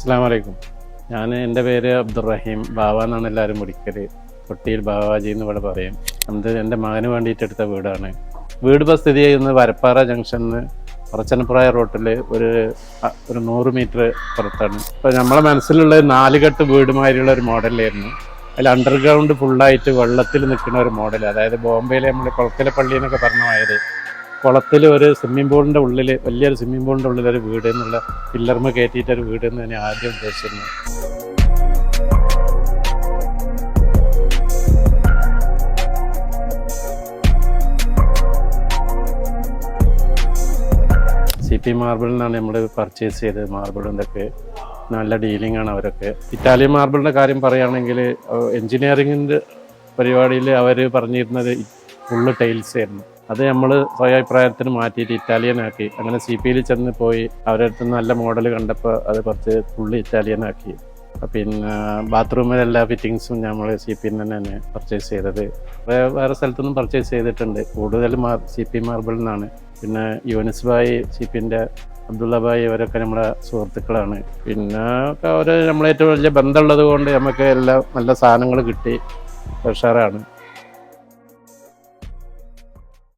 അസ്സലാമു അലൈക്കും. എൻ്റെ പേര് അബ്ദുറഹീം. ബാവ എന്നാണ് എല്ലാവരും വിളിക്കൽ. കൊട്ടിയിൽ ബാവാജി എന്ന് ഇവിടെ പറയും. എൻ്റെ മകന് വേണ്ടിയിട്ട് എടുത്ത വീടാണ്. വീട് ഇപ്പോൾ സ്ഥിതി ചെയ്യുന്നത് വരപ്പാറ ജംഗ്ഷനിൽ പറച്ചനപ്രായ റോട്ടിൽ ഒരു 100 മീറ്റർ പുറത്താണ്. ഇപ്പോൾ നമ്മളെ മനസ്സിലുള്ള 4 കെട്ട് വീടുമാതിരിയുള്ള ഒരു മോഡലായിരുന്നു. അതിൽ അണ്ടർഗ്രൗണ്ട് ഫുള്ളായിട്ട് വെള്ളത്തിൽ നിൽക്കുന്ന ഒരു മോഡൽ. അതായത് ബോംബെയിലെ നമ്മൾ കുളത്തിലെ പള്ളി എന്നൊക്കെ പറഞ്ഞത് കുളത്തിൽ ഒരു സ്വിമ്മിംഗ് പൂളിൻ്റെ ഉള്ളിൽ, വലിയൊരു സ്വിമ്മിംഗ് പൂളിൻ്റെ ഉള്ളിൽ ഒരു വീട് എന്നുള്ള പില്ലർമ കയറ്റിയിട്ടൊരു വീട് എന്ന് ഞാൻ ആദ്യം ഉദ്ദേശിച്ചിരുന്നു. CP മാർബിളിൽ നിന്നാണ് നമ്മൾ പർച്ചേസ് ചെയ്തത്. മാർബിളും ഇതൊക്കെ നല്ല ഡീലിംഗ് ആണ് അവരൊക്കെ. ഇറ്റാലിയൻ മാർബിളിൻ്റെ കാര്യം പറയുകയാണെങ്കിൽ എൻജിനീയറിങ്ങിൻ്റെ പരിപാടിയിൽ അവർ പറഞ്ഞിരുന്നത് ഫുള്ള് ടൈൽസ് ആയിരുന്നു. അത് നമ്മൾ സ്വയാഭിപ്രായത്തിന് മാറ്റിയിട്ട് ഇറ്റാലിയൻ ആക്കി. അങ്ങനെ CPയിൽ ചെന്ന് പോയി അവരുടെ അടുത്ത് നല്ല മോഡൽ കണ്ടപ്പോൾ അത് കുറച്ച് ഫുള്ള് ഇറ്റാലിയൻ ആക്കി. പിന്നെ ബാത്റൂമിലെ എല്ലാ ഫിറ്റിങ്സും നമ്മൾ CPയിൽ തന്നെ പർച്ചേസ് ചെയ്തത്. വേറെ സ്ഥലത്തുനിന്നും പർച്ചേസ് ചെയ്തിട്ടുണ്ട്. കൂടുതലും CP മാർബിളിൽ നിന്നാണ്. പിന്നെ യൂനിസ് ഭായ്, CPൻ്റെ അബ്ദുള്ള ഭായ്, ഇവരൊക്കെ നമ്മുടെ സുഹൃത്തുക്കളാണ്. പിന്നെ അവർ നമ്മളേറ്റവും വലിയ ബന്ധമുള്ളത് കൊണ്ട് നമുക്ക് എല്ലാം നല്ല സാധനങ്ങൾ കിട്ടി. ഉഷാറാണ്.